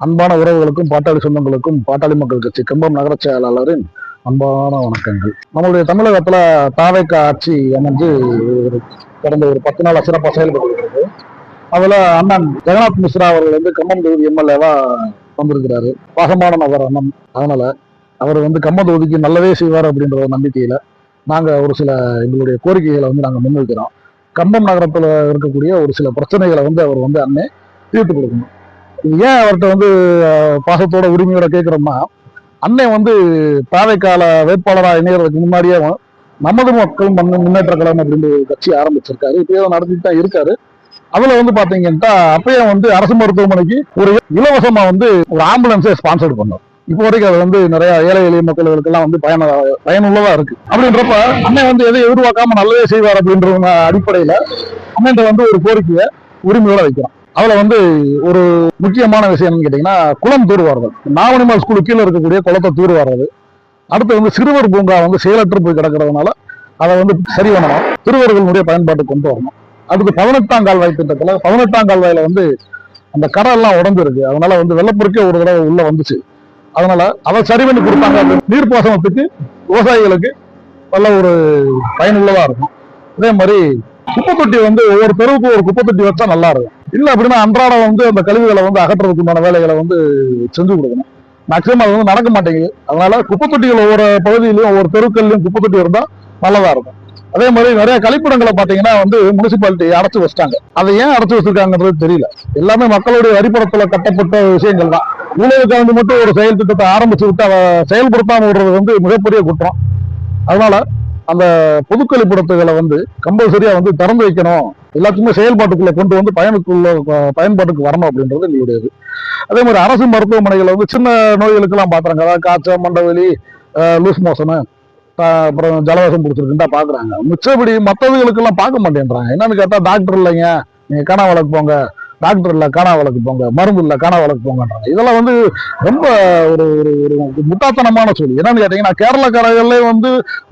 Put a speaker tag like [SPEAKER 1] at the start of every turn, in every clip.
[SPEAKER 1] அன்பான உறவுகளுக்கும் பாட்டாளி சொந்தங்களுக்கும் பாட்டாளி மக்கள் கட்சி கம்பம் நகர செயலாளரின் அன்பான வணக்கங்கள். நம்மளுடைய தமிழகத்துல தாவேக்கா ஆட்சி அமைஞ்சு கடந்த ஒரு 10 நாள் சிறப்பாக செயல்பட்டு அதுல அண்ணன் ஜெகநாத் மிஸ்ரா அவர்கள் கம்பம் தொகுதி எம்எல்ஏவா வந்திருக்கிறாரு. பாசமான நபர் அண்ணன். அதனால அவர் கம்பம் தொகுதிக்கு நல்லதே செய்வார் அப்படின்ற ஒரு நம்பிக்கையில நாங்க ஒரு சில எங்களுடைய கோரிக்கைகளை நாங்க முன்வைக்கிறோம். கம்பம் நகரத்துல இருக்கக்கூடிய ஒரு சில பிரச்சனைகளை அவர் அண்ணே தீர்த்து கொடுக்கணும். ஏன் அவர்கிட்ட பாசத்தோட உரிமையோட கேட்கிறோம்னா, அண்ணன் தாவேக்கால வேட்பாளராக இணையறதுக்கு முன்னாடியே நமது மக்கள் முன்னேற்ற கழகம் அப்படின்ற ஒரு கட்சி ஆரம்பிச்சிருக்காரு. இப்பயே நடத்திட்டு தான் இருக்காரு. அதுல பாத்தீங்கன்னா அப்பயே அரசு மருத்துவமனைக்கு ஒரு இலவசமா ஒரு ஆம்புலன்ஸை ஸ்பான்சர் பண்ணோம். இப்போ வரைக்கும் அது நிறைய ஏழை எளிய மக்களுக்கு எல்லாம் பயனுள்ளதா இருக்கு. அப்படின்றப்ப அண்ணன் எதை எதிர்பார்க்காம நல்லதே செய்வார் அப்படின்ற அடிப்படையில அண்ணன் ஒரு கோரிக்கையை உரிமையோட வைக்கிறோம். அதுல ஒரு முக்கியமான விஷயம் கேட்டீங்கன்னா, குளம் தூர்வார்கள். நாவணிமால் ஸ்கூலுக்கு கீழே இருக்கக்கூடிய குளத்தை தூர்வாடுறது. அடுத்து சிறுவர் பூங்கா செயலற்று போய் கிடக்கிறதுனால அதை சரி பண்ணணும், சிறுவர்களுடைய பயன்பாட்டுக்கு கொண்டு வரணும். அதுக்கு 18ஆம் கால்வாய் திட்டத்துல 18ஆம் கால்வாயில அந்த கரை எல்லாம் உடஞ்சிருக்கு. அதனால வெள்ளப்பெருக்கே ஒரு தடவை உள்ள வந்துச்சு. அதனால அதை சரி பண்ணி கொடுத்தாங்க. நீர்ப்பாசனத்துக்கு விவசாயிகளுக்கு நல்ல ஒரு பயனுள்ளதா இருக்கும். அதே மாதிரி குப்பை தொட்டி ஒவ்வொரு தெருவுக்கு ஒரு குப்பை தொட்டி வச்சா நல்லா இருக்கும். இல்ல அப்படின்னா அன்றாடம் அந்த கழிவுகளை அகற்றுறதுக்குண்டான வேலைகளை செஞ்சு கொடுக்கணும். மேக்சிமம் அது நடக்க மாட்டேங்குது. அதனால குப்பை தொட்டிகள் ஒவ்வொரு பகுதியிலையும் ஒவ்வொரு தெருக்கள்லையும் குப்பை தொட்டி இருந்தா நல்லதா இருக்கும். அதே மாதிரி நிறைய கழிப்பிடங்களை பாத்தீங்கன்னா முனிசிபாலிட்டி அடைச்சு வச்சிட்டாங்க. அதை ஏன் அடைச்சு வச்சிருக்காங்கன்றது தெரியல. எல்லாமே மக்களுடைய வரிப்படத்துல கட்டப்பட்ட விஷயங்கள் தான். ஊழலுக்கு மட்டும் ஒரு செயல் திட்டத்தை ஆரம்பிச்சு விட்டு அதை செயல்படுத்தாம விடுறது மிகப்பெரிய குற்றம். அதனால அந்த பொது கழிப்பிடத்துகளை கம்பல்சரியா திறந்து வைக்கணும், எல்லாத்துக்குமே செயல்பாட்டுக்குள்ள கொண்டு பயன்பாட்டுக்கு வரணும் அப்படின்றது எங்களுடையது. அதே மாதிரி அரசு மருத்துவமனைகளை சின்ன நோய்களுக்கு எல்லாம் பாக்குறாங்க. அதாவது காய்ச்சல், மண்டவலி, லூஸ் மோஷனு, அப்புறம் ஜலவாசம் பிடிச்சிருக்குன்னு தான் பாக்குறாங்க. மிச்சபடி மற்றவர்களுக்கு எல்லாம் பார்க்க மாட்டேன்றாங்க. என்னன்னு கேட்டா, டாக்டர் இல்லைங்க, நீங்க காணா வழக்கு போங்க, டாக்டர் இல்ல காணா வழக்கு போங்க, மருந்து இல்ல காணா வழக்கு போங்கன்றாங்க. இதெல்லாம் ரொம்ப ஒரு ஒரு முட்டாத்தனமான சொல்லி. என்னன்னு கேட்டீங்கன்னா, கேரளக்காரர்களே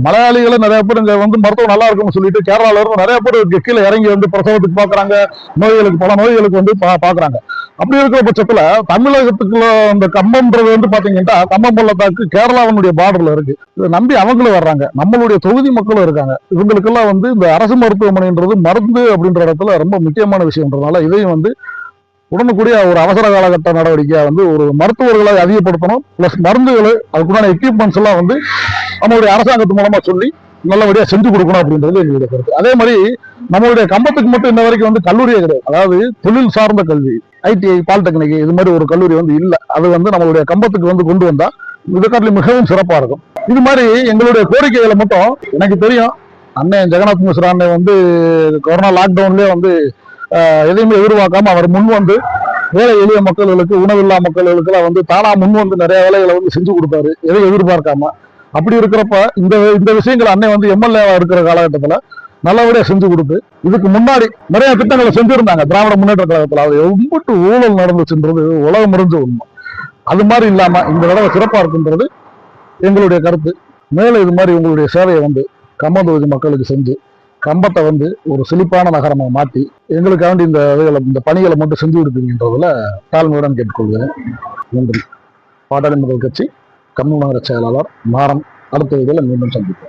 [SPEAKER 1] மலையாளிகளை நிறைய பேர் இங்க மருத்துவம் நல்லா இருக்கும்னு சொல்லிட்டு கேரளால இருந்து நிறைய பேர் கீழே இறங்கி பிரசவத்துக்கு பாக்குறாங்க, நோய்களுக்கு பல நோய்களுக்கு பாக்குறாங்க. அப்படி இருக்கிற பட்சத்துல தமிழகத்துக்குள்ள அந்த கம்பம்ன்றது பாத்தீங்கன்னா, கம்பம் பள்ளத்தாக்கு கேரளாவினுடைய பார்டர்ல இருக்கு. இதை நம்பி அவங்களும் வர்றாங்க, நம்மளுடைய தொகுதி மக்களும் இருக்காங்க. இவங்களுக்கு எல்லாம் இந்த அரசு மருத்துவமனைன்றது மருந்து அப்படின்ற இடத்துல ரொம்ப முக்கியமான விஷயம்ன்றதுனால இதையும் உடனுக்குரிய ஒரு அவசர காலகட்ட நடவடிக்கையா ஒரு மருத்துவர்களை அதிகப்படுத்தணும். பிளஸ் மருந்துகளை அதுக்குண்டான எக்யூப்மெண்ட்ஸ் எல்லாம் நம்மளுடைய அரசாங்கத்து மூலமா சொல்லி நல்லபடியா செஞ்சு கொடுக்கணும் அப்படின்றது எங்களுடைய கருத்து. அதே மாதிரி நம்மளுடைய கம்பத்துக்கு மட்டும் இன்ன வரைக்கும் கல்லூரியே கிடையாது. அதாவது தொழில் சார்ந்த கல்வி, ஐடிஐ, பாலிடெக்னிக் இது மாதிரி ஒரு கல்லூரி இல்ல. அது நம்மளுடைய கம்பத்துக்கு கொண்டு வந்தா இதுக்காட்டிலும் மிகவும் சிறப்பா இருக்கும். இது மாதிரி எங்களுடைய கோரிக்கைகளை மட்டும் எனக்கு தெரியும். அண்ணன் ஜெகநாத் மிஸ்ரா அண்ணன் கொரோனா லாக்டவுன்லயே எதையுமே எதிர்பார்க்காம அவர் முன் ஏழை எளிய மக்களுக்கு, உணவில்லா மக்களுக்கு எல்லாம் தானா முன் நிறைய வேலைகளை செஞ்சு கொடுத்தாரு, எதையும் எதிர்பார்க்காம. அப்படி இருக்கிறப்ப இந்த விஷயங்கள் அண்ணன் எம்எல்ஏவா இருக்கிற காலகட்டத்துல நல்லபடியா செஞ்சு கொடுத்து, இதுக்கு முன்னாடி நிறைய திட்டங்களை செஞ்சிருந்தாங்க திராவிட முன்னேற்ற கழகத்துல. அது எவ்வளவு ஊழல் நடந்துச்சுன்றது உலகம் அறிஞ்ச உண்மை. அது மாதிரி இல்லாம இந்த தடவை சிறப்பா இருக்குன்றது எங்களுடைய கருத்து. மேலும் இது மாதிரி உங்களுடைய சேவையை கம்பம் தொகுதி மக்களுக்கு செஞ்சு கம்பத்தை ஒரு செழிப்பான நகரமா மாற்றி எங்களுக்காண்டி இந்த பணிகளை மட்டும் செஞ்சு கொடுப்பீங்கன்றதுல தாழ்மையுடன் கேட்டுக்கொள்கிறேன். நன்றி. பாட்டாளி மக்கள் கட்சி கம்பம் நகர செயலாளர் மாறன். அடுத்த இதில் மீண்டும் சந்திப்போம்.